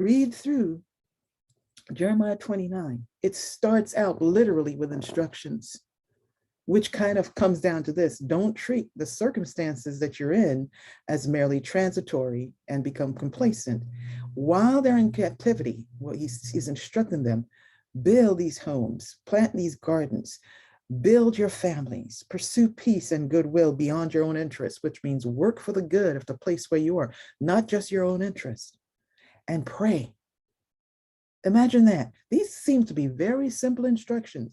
read through Jeremiah 29, it starts out literally with instructions, which kind of comes down to this: don't treat the circumstances that you're in as merely transitory and become complacent. While they're in captivity, well, he's instructing them: build these homes, plant these gardens, build your families, pursue peace and goodwill beyond your own interests, which means work for the good of the place where you are, not just your own interest, and pray. Imagine that. These seem to be very simple instructions,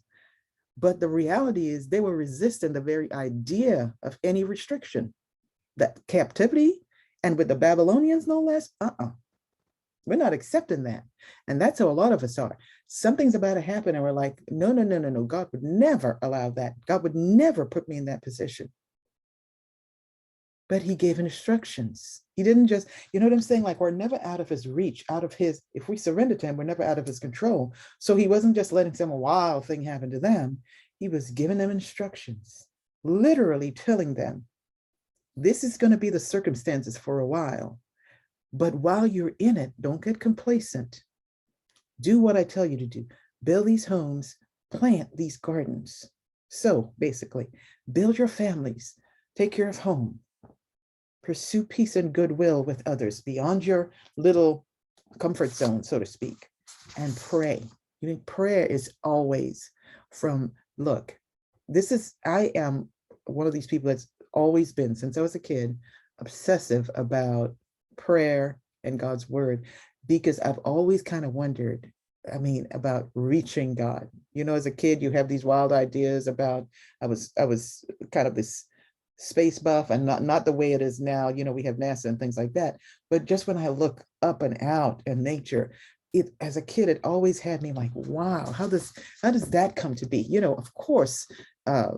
but the reality is they were resisting the very idea of any restriction. That captivity, and with the Babylonians, no less, we're not accepting that. And that's how a lot of us are. Something's about to happen and we're like, no, no, no, no, no. God would never allow that. God would never put me in that position. But he gave instructions. He didn't just, you know what I'm saying? Like, we're never out of his reach, out of his, if we surrender to him, we're never out of his control. So he wasn't just letting some wild thing happen to them. He was giving them instructions, literally telling them, this is going to be the circumstances for a while. But while you're in it, don't get complacent. Do what I tell you to do. Build these homes, plant these gardens. So basically, build your families, take care of home, pursue peace and goodwill with others beyond your little comfort zone, so to speak, and pray. You know, prayer is always from, look, I am one of these people that's always been, since I was a kid, obsessive about prayer and God's word, because I've always kind of wondered, about reaching God. You know, as a kid, you have these wild ideas about, I was kind of this space buff, and not the way it is now. You know, we have NASA and things like that. But just when I look up and out in nature, as a kid, it always had me like, wow, how does that come to be? You know, of course,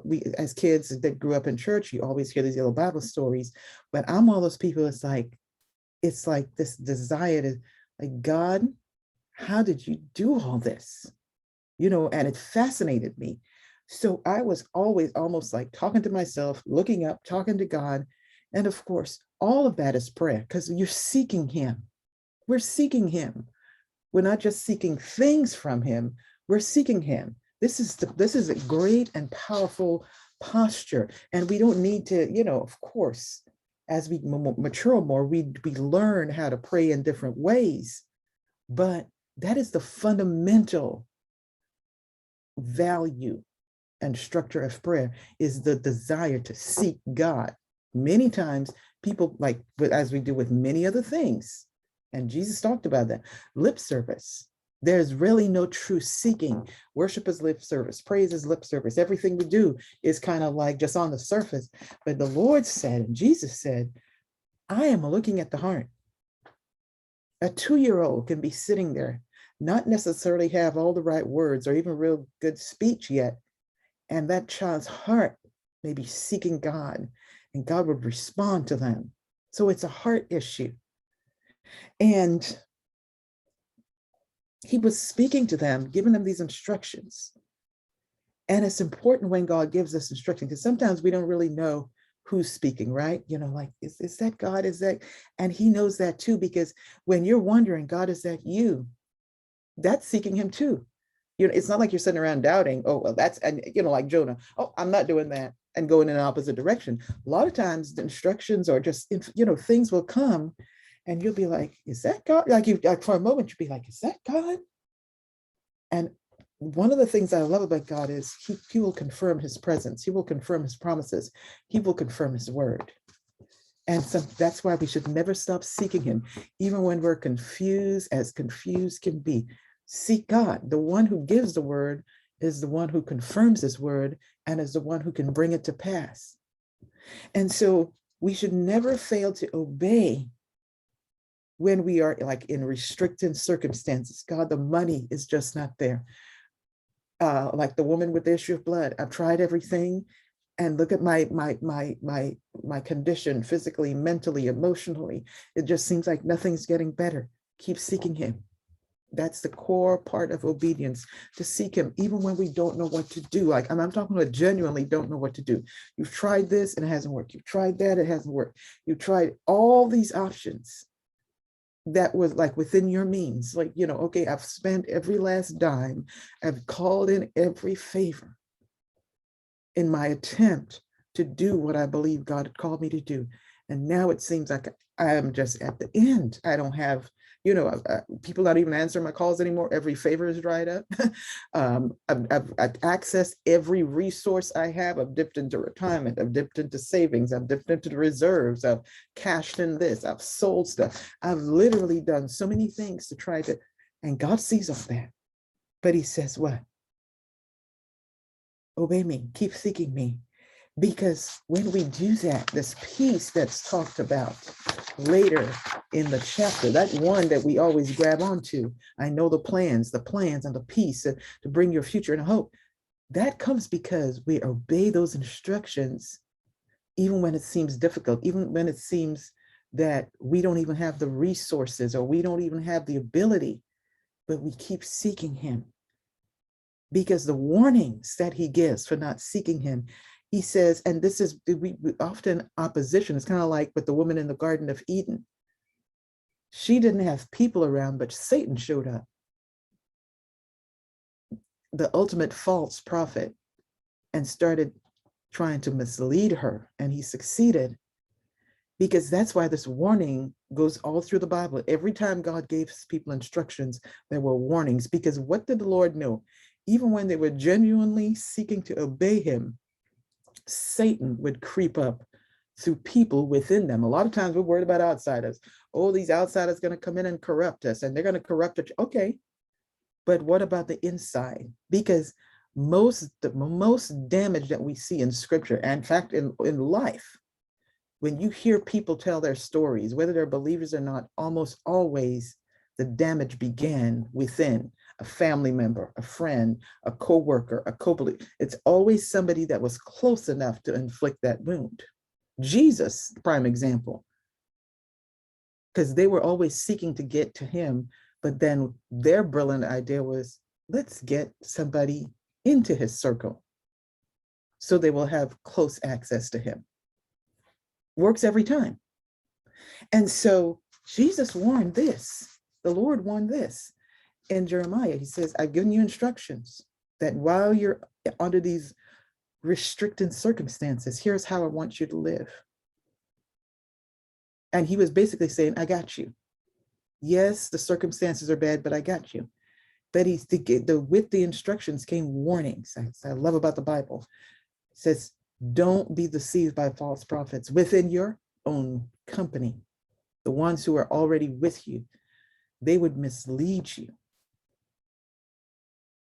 we as kids that grew up in church, you always hear these little Bible stories. But I'm one of those people. It's like this desire to, like, God, how did you do all this? You know, and it fascinated me. So I was always almost like talking to myself, looking up, talking to God. And of course, all of that is prayer, because you're seeking him. We're seeking him. We're not just seeking things from him, we're seeking him. This is a great and powerful posture. And we don't need to, you know, of course, as we mature more, we learn how to pray in different ways. But that is the fundamental value and structure of prayer, is the desire to seek God. Many times people, like, as we do with many other things, and Jesus talked about that, lip service. There's really no true seeking. Worship is lip service. Praise is lip service. Everything we do is kind of like just on the surface. But the Lord said, and Jesus said, I am looking at the heart. A 2-year-old can be sitting there, not necessarily have all the right words or even real good speech yet, and that child's heart may be seeking God, and God would respond to them. So it's a heart issue. And he was speaking to them, giving them these instructions. And it's important when God gives us instruction, because sometimes we don't really know who's speaking, right? You know, like, is that God? Is that? And he knows that too, because when you're wondering, God, is that you? That's seeking him too. You know, it's not like you're sitting around doubting, oh, well, that's, and, you know, like Jonah, oh, I'm not doing that, and going in an opposite direction. A lot of times the instructions are just, you know, things will come and you'll be like, is that God? Like for a moment, you'll be like, is that God? And one of the things I love about God is he will confirm his presence. He will confirm his promises. He will confirm his word. And so that's why we should never stop seeking him, even when we're confused, as confused can be. Seek God. The one who gives the word is the one who confirms his word and is the one who can bring it to pass. And so we should never fail to obey when we are like in restricted circumstances. God, the money is just not there. Like the woman with the issue of blood, I've tried everything, and look at my condition, physically, mentally, emotionally. It just seems like nothing's getting better. Keep seeking him. That's the core part of obedience, to seek him, even when we don't know what to do. Like, I'm talking about genuinely don't know what to do. You've tried this and it hasn't worked. You've tried that, it hasn't worked. You've tried all these options. that was like within your means. Like, okay, I've spent every last dime. I've called in every favor in my attempt to do what I believe God had called me to do. And now it seems like I am just at the end. I don't have, people not even answering my calls anymore. Every favor is dried up. I've accessed every resource I have. I've dipped into retirement. I've dipped into savings. I've dipped into the reserves. I've cashed in this. I've sold stuff. I've literally done so many things to try to, and God sees all that. But he says, what? Obey me, keep seeking me. Because when we do that, this peace that's talked about later in the chapter, that one that we always grab onto, I know the plans and the peace to bring your future and hope, that comes because we obey those instructions, even when it seems difficult, even when it seems that we don't even have the resources or we don't even have the ability, but we keep seeking him. Because the warnings that he gives for not seeking him, he says, and this is we often opposition. It's kind of like with the woman in the Garden of Eden. She didn't have people around, but Satan showed up, the ultimate false prophet, and started trying to mislead her. And he succeeded, because that's why this warning goes all through the Bible. Every time God gave his people instructions, there were warnings. Because what did the Lord know? Even when they were genuinely seeking to obey him, Satan would creep up through people within them. A lot of times we're worried about outsiders. Oh, these outsiders are going to come in and corrupt us, and they're going to corrupt it. Okay, but what about the inside? Because the most damage that we see in scripture, and in fact in life, when you hear people tell their stories, whether they're believers or not, almost always the damage began within a family member, a friend, a co-worker, a co-believer. It's always somebody that was close enough to inflict that wound. Jesus, prime example, because they were always seeking to get to him, but then their brilliant idea was, let's get somebody into his circle so they will have close access to him. Works every time. And so Jesus warned this, the Lord warned this in Jeremiah. He says, I've given you instructions that while you're under these restricted circumstances, here's how I want you to live. And he was basically saying, I got you. Yes, the circumstances are bad, but I got you. But with the instructions came warnings. I love about the Bible. It says, don't be deceived by false prophets within your own company. The ones who are already with you, they would mislead you.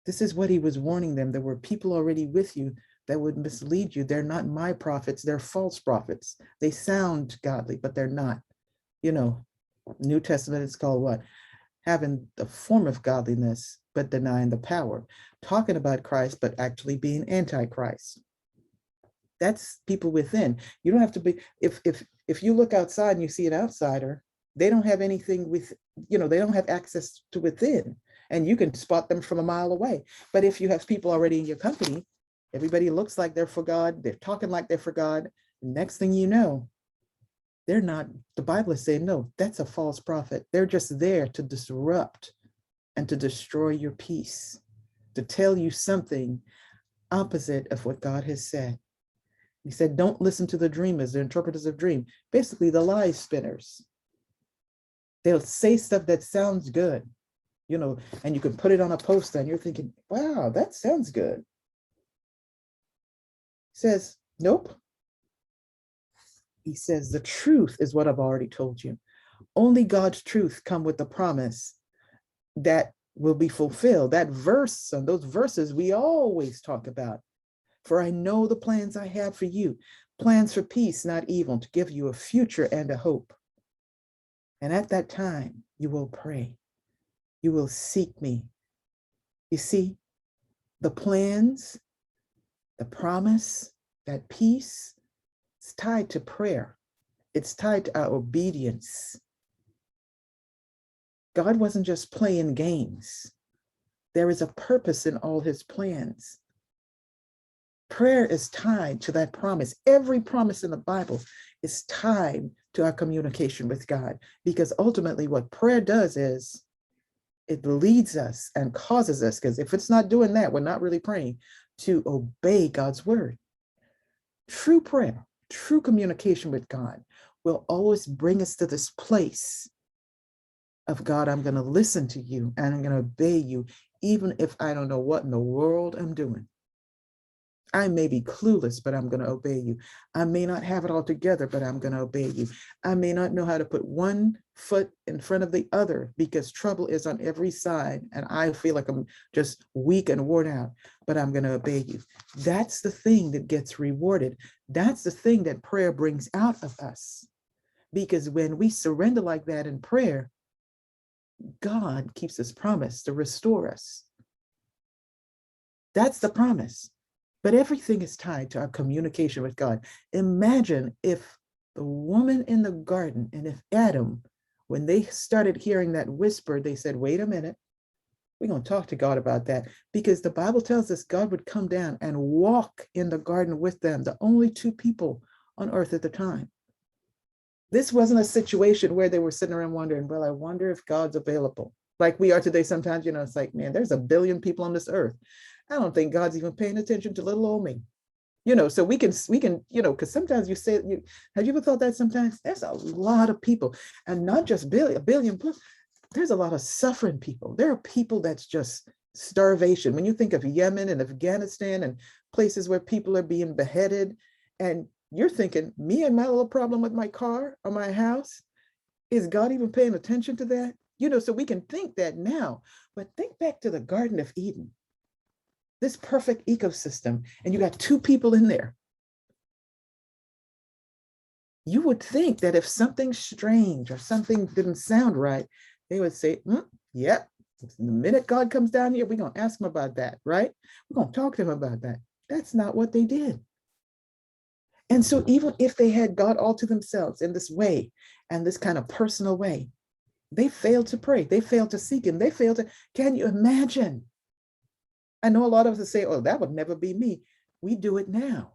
This is what he was warning them. There were people already with you that would mislead you. They're not my prophets, they're false prophets. They sound godly, but they're not. New Testament is called what? Having the form of godliness, but denying the power. Talking about Christ, but actually being anti-Christ. That's people within. You don't have to be, if you look outside and you see an outsider, they don't have anything with, they don't have access to within, and you can spot them from a mile away. But if you have people already in your company, everybody looks like they're for God, they're talking like they're for God. Next thing you know, they're not. The Bible is saying, no, that's a false prophet. They're just there to disrupt and to destroy your peace, to tell you something opposite of what God has said. He said, don't listen to the dreamers, the interpreters of dream, basically the lie spinners. They'll say stuff that sounds good, and you can put it on a poster and you're thinking, wow, that sounds good. He says, nope. He says, the truth is what I've already told you. Only God's truth come with the promise that will be fulfilled. That verse, and those verses we always talk about. For I know the plans I have for you, plans for peace, not evil, to give you a future and a hope. And at that time, you will pray. You will seek me. You see, the plans, the promise, that peace, it's tied to prayer. It's tied to our obedience. God wasn't just playing games. There is a purpose in all his plans. Prayer is tied to that promise. Every promise in the Bible is tied to our communication with God. Because ultimately what prayer does is it leads us and causes us, because if it's not doing that, we're not really praying, to obey God's word. True prayer, true communication with God will always bring us to this place of, God, I'm going to listen to you and I'm going to obey you, even if I don't know what in the world I'm doing. I may be clueless, but I'm going to obey you. I may not have it all together, but I'm going to obey you. I may not know how to put one foot in front of the other because trouble is on every side and I feel like I'm just weak and worn out, but I'm going to obey you. That's the thing that gets rewarded. That's the thing that prayer brings out of us. Because when we surrender like that in prayer, God keeps his promise to restore us. That's the promise. But everything is tied to our communication with God. Imagine if the woman in the garden and if Adam, when they started hearing that whisper, they said, wait a minute, we're going to talk to God about that. Because the Bible tells us God would come down and walk in the garden with them, the only two people on earth at the time. This wasn't a situation where they were sitting around wondering, well, I wonder if God's available. Like we are today sometimes, it's like, man, there's a billion people on this earth. I don't think God's even paying attention to little old me. So we can, because sometimes you say, have you ever thought that sometimes? There's a lot of people, and not just a billion plus, there's a lot of suffering people. There are people that's just starvation. When you think of Yemen and Afghanistan and places where people are being beheaded, and you're thinking, me and my little problem with my car or my house, is God even paying attention to that? So we can think that now, but think back to the Garden of Eden. This perfect ecosystem, and you got two people in there. You would think that if something strange or something didn't sound right, they would say, yep, the minute God comes down here, we're going to ask him about that, right? We're going to talk to him about that. That's not what they did. And so even if they had God all to themselves in this way and this kind of personal way, they failed to pray. They failed to seek him. They failed to, can you imagine? I know a lot of us say, oh, that would never be me. We do it now.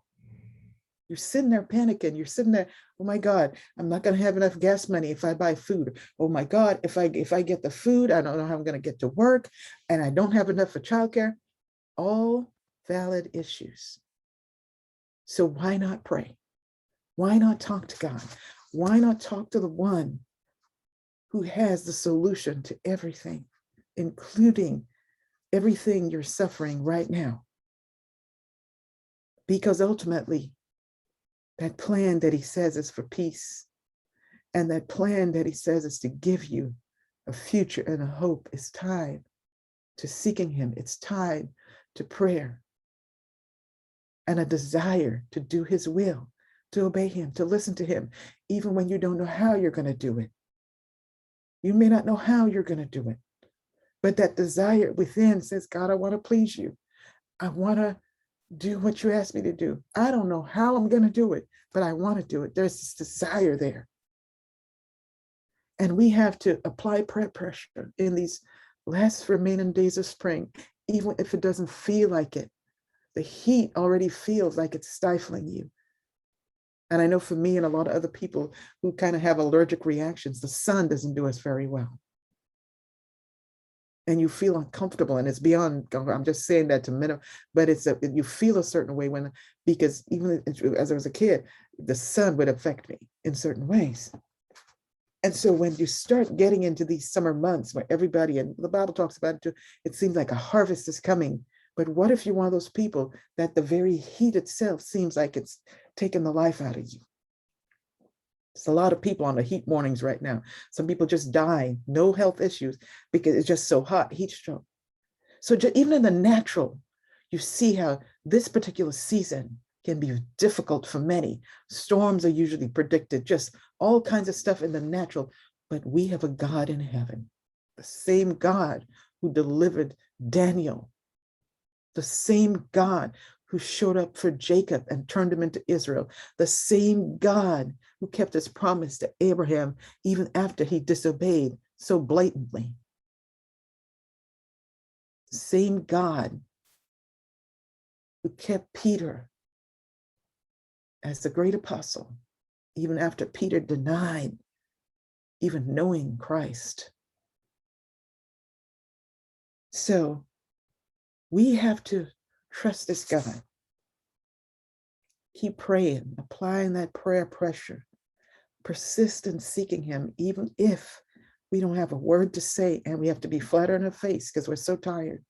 You're sitting there panicking. You're sitting there, oh my God, I'm not going to have enough gas money if I buy food. Oh my God, if I get the food, I don't know how I'm going to get to work, and I don't have enough for childcare. All valid issues. So why not pray? Why not talk to God? Why not talk to the one who has the solution to everything, including everything you're suffering right now? Because ultimately, that plan that he says is for peace, and that plan that he says is to give you a future and a hope is tied to seeking him. It's tied to prayer and a desire to do his will, to obey him, to listen to him, even when you don't know how you're going to do it. You may not know how you're going to do it, but that desire within says, God, I want to please you. I want to do what you asked me to do. I don't know how I'm going to do it, but I want to do it. There's this desire there. And we have to apply prayer pressure in these last remaining days of spring, even if it doesn't feel like it. The heat already feels like it's stifling you. And I know for me and a lot of other people who kind of have allergic reactions, the sun doesn't do us very well. And you feel uncomfortable, and it's beyond, I'm just saying that to minimum, but you feel a certain way because even as I was a kid, the sun would affect me in certain ways. And so when you start getting into these summer months where everybody, and the Bible talks about it too, it seems like a harvest is coming. But what if you're one of those people that the very heat itself seems like it's taking the life out of you? There's a lot of people on the heat warnings right now. Some people just die, no health issues, because it's just so hot, heat stroke. So even in the natural, you see how this particular season can be difficult for many. Storms are usually predicted, just all kinds of stuff in the natural. But we have a God in heaven, the same God who delivered Daniel, the same God who showed up for Jacob and turned him into Israel, the same God who kept his promise to Abraham even after he disobeyed so blatantly. The same God who kept Peter as the great apostle, even after Peter denied even knowing Christ. So we have to trust this God. Keep praying, applying that prayer pressure, persist in seeking him, even if we don't have a word to say and we have to be flat on our face because we're so tired.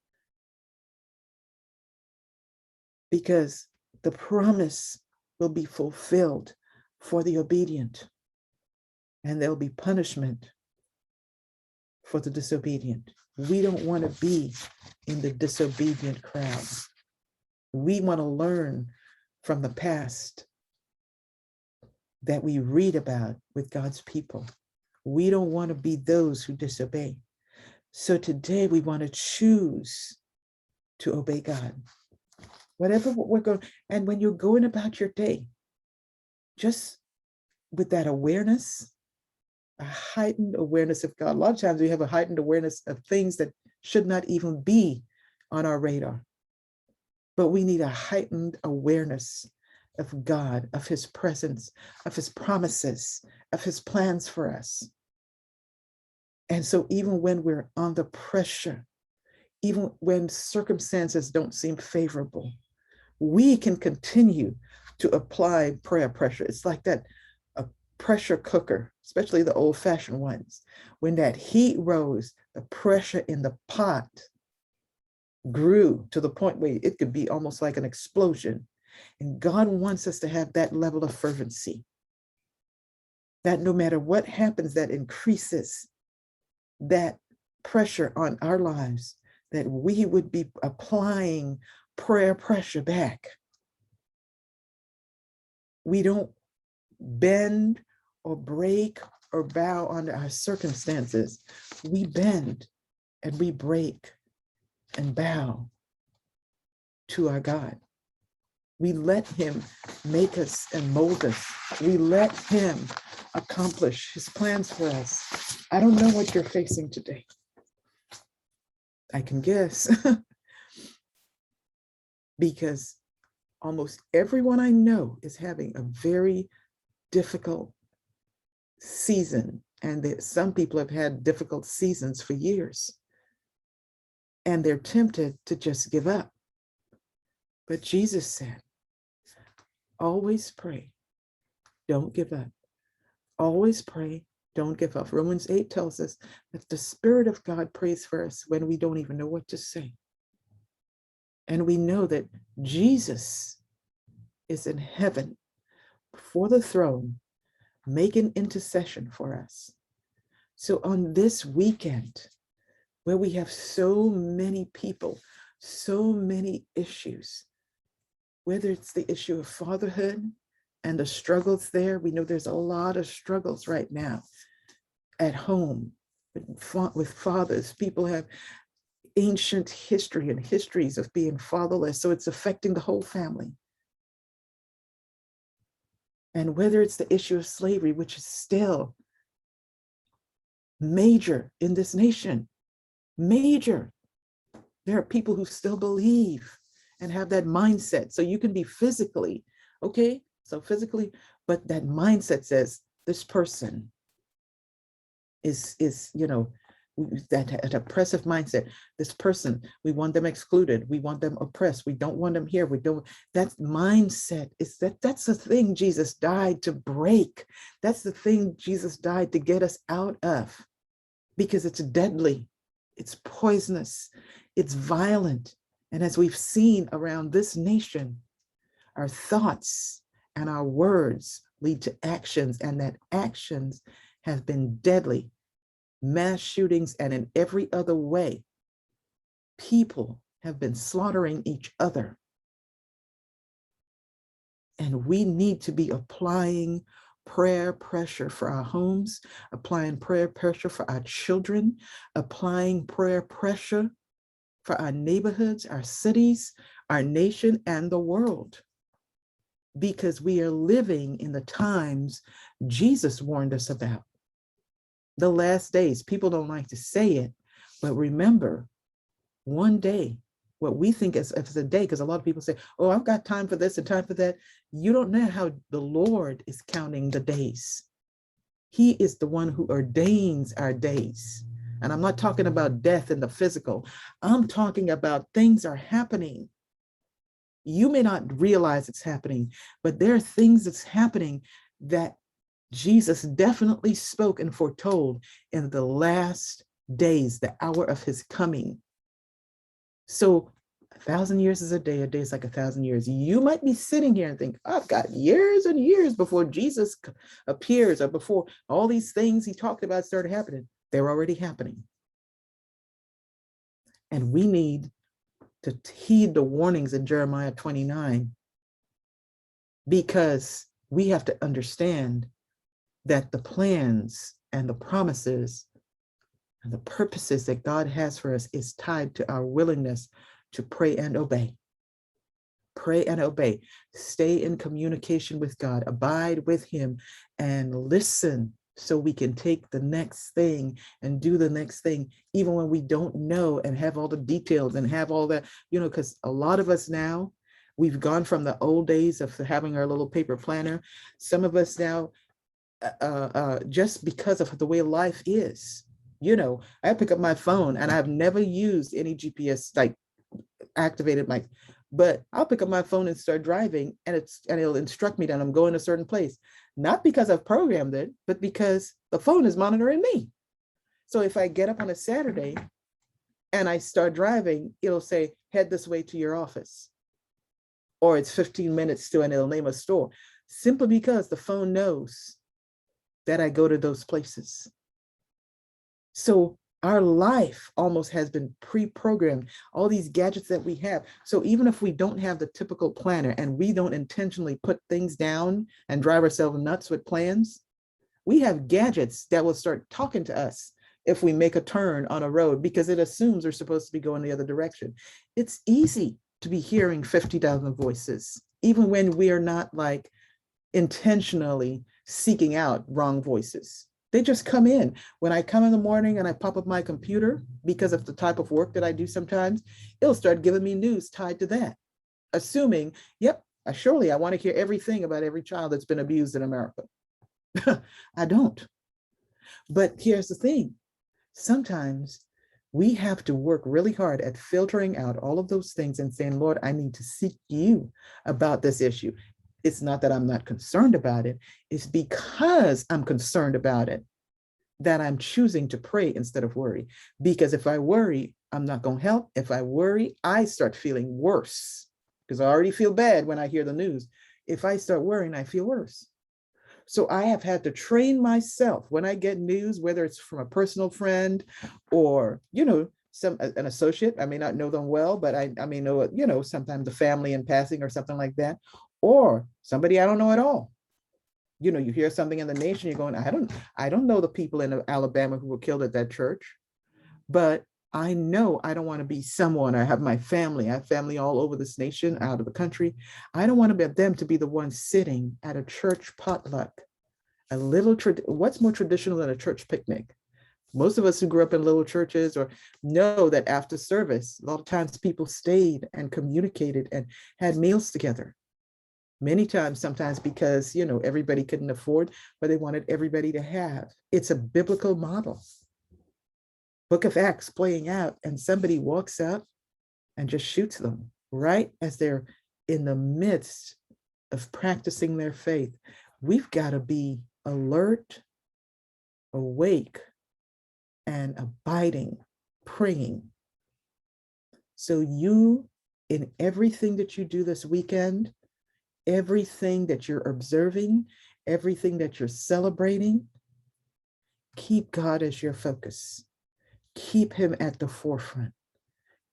Because the promise will be fulfilled for the obedient, and there'll be punishment for the disobedient. We don't want to be in the disobedient crowd. We want to learn from the past that we read about with God's people. We don't want to be those who disobey. So today we want to choose to obey God. Whatever we're going, and when you're going about your day, just with that awareness, a heightened awareness of God. A lot of times we have a heightened awareness of things that should not even be on our radar. But we need a heightened awareness of God, of his presence, of his promises, of his plans for us. And so even when we're under pressure, even when circumstances don't seem favorable, we can continue to apply prayer pressure. It's like that a pressure cooker, especially the old-fashioned ones. When that heat rose, the pressure in the pot grew to the point where it could be almost like an explosion. And God wants us to have that level of fervency, that no matter what happens, that increases that pressure on our lives, that we would be applying prayer pressure back. We don't bend or break or bow under our circumstances. We bend and we break and bow to our God. We let him make us and mold us. We let him accomplish his plans for us. I don't know what you're facing today. I can guess. Because almost everyone I know is having a very difficult season. And some people have had difficult seasons for years. And they're tempted to just give up. But Jesus said, always pray, don't give up. Always pray, don't give up. Romans 8 tells us that the Spirit of God prays for us when we don't even know what to say. And we know that Jesus is in heaven before the throne, making intercession for us. So on this weekend, where we have so many people, so many issues, whether it's the issue of fatherhood and the struggles there, we know there's a lot of struggles right now at home with fathers. People have ancient history and histories of being fatherless, so it's affecting the whole family. And whether it's the issue of slavery, which is still major in this nation, major. There are people who still believe and have that mindset. So you can be physically, okay, so physically, but that mindset says this person is that oppressive mindset. This person, we want them excluded. We want them oppressed. We don't want them here. We don't, that mindset is that's the thing Jesus died to break. That's the thing Jesus died to get us out of, because it's deadly, it's poisonous, it's violent. And as we've seen around this nation, our thoughts and our words lead to actions, and that actions have been deadly. Mass shootings, and in every other way, people have been slaughtering each other. And we need to be applying prayer pressure for our homes, applying prayer pressure for our children, applying prayer pressure for our neighborhoods, our cities, our nation, and the world. Because we are living in the times Jesus warned us about. The last days. People don't like to say it, but remember, one day what we think as a day, because a lot of people say, oh, I've got time for this and time for that. You don't know how the Lord is counting the days. He is the one who ordains our days. And I'm not talking about death in the physical. I'm talking about things are happening. You may not realize it's happening, but there are things that's happening that Jesus definitely spoke and foretold in the last days, the hour of his coming. So 1,000 years is a day is like 1,000 years. You might be sitting here and think, I've got years and years before Jesus appears or before all these things he talked about started happening. They're already happening. And we need to heed the warnings in Jeremiah 29, because we have to understand that the plans and the promises and the purposes that God has for us is tied to our willingness to pray and obey. Pray and obey. Stay in communication with God. Abide with him and listen so we can take the next thing and do the next thing, even when we don't know and have all the details and have all that, because a lot of us now, we've gone from the old days of having our little paper planner. Some of us now, just because of the way life is, I pick up my phone and I've never used any GPS like activated but I'll pick up my phone and start driving, and it'll instruct me that I'm going to a certain place, not because I've programmed it, but because the phone is monitoring me. So if I get up on a Saturday and I start driving, it'll say, head this way to your office, or it's 15 minutes to, and it'll name a store, simply because the phone knows that I go to those places. So our life almost has been pre-programmed, all these gadgets that we have. So even if we don't have the typical planner and we don't intentionally put things down and drive ourselves nuts with plans, we have gadgets that will start talking to us if we make a turn on a road, because it assumes we're supposed to be going the other direction. It's easy to be hearing 50,000 voices, even when we are not like intentionally seeking out wrong voices. They just come in. When I come in the morning and I pop up my computer, because of the type of work that I do sometimes, it'll start giving me news tied to that, assuming, yep, surely I want to hear everything about every child that's been abused in America. I don't. But here's the thing. Sometimes we have to work really hard at filtering out all of those things and saying, Lord, I need to seek you about this issue. It's not that I'm not concerned about it. It's because I'm concerned about it that I'm choosing to pray instead of worry. Because if I worry, I'm not going to help. If I worry, I start feeling worse, because I already feel bad when I hear the news. If I start worrying, I feel worse. So I have had to train myself when I get news, whether it's from a personal friend or, an associate. I may not know them well, but I may know, sometimes the family in passing or something like that, or somebody I don't know at all. You hear something in the nation, you're going, I don't know the people in Alabama who were killed at that church, but I know I don't want to be someone. I have I have family all over this nation, out of the country. I don't want to be them to be the one sitting at a church potluck, what's more traditional than a church picnic? Most of us who grew up in little churches or know that after service, a lot of times people stayed and communicated and had meals together. Many times, sometimes because, everybody couldn't afford, but they wanted everybody to have. It's a biblical model. Book of Acts playing out, and somebody walks up and just shoots them right as they're in the midst of practicing their faith. We've got to be alert, awake, and abiding, praying. So you, in everything that you do this weekend, everything that you're observing, everything that you're celebrating, keep God as your focus. Keep him at the forefront.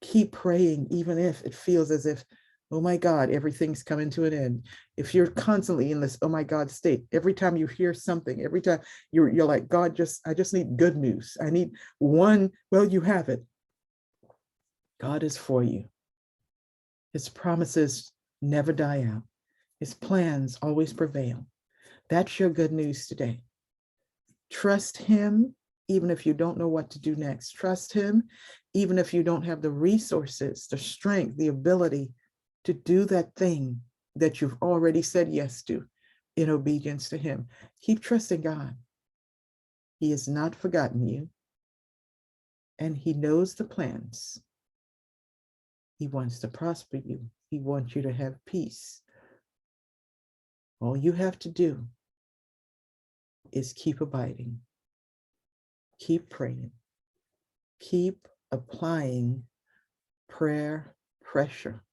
Keep praying, even if it feels as if, oh my God, everything's coming to an end. If you're constantly in this, oh my God state, every time you hear something, every time you're like, God, I just need good news. I need one, well, you have it. God is for you. His promises never die out. His plans always prevail. That's your good news today. Trust him, even if you don't know what to do next. Trust him, even if you don't have the resources, the strength, the ability to do that thing that you've already said yes to in obedience to him. Keep trusting God. He has not forgotten you, and he knows the plans. He wants to prosper you. He wants you to have peace. All you have to do is keep abiding, keep praying, keep applying prayer pressure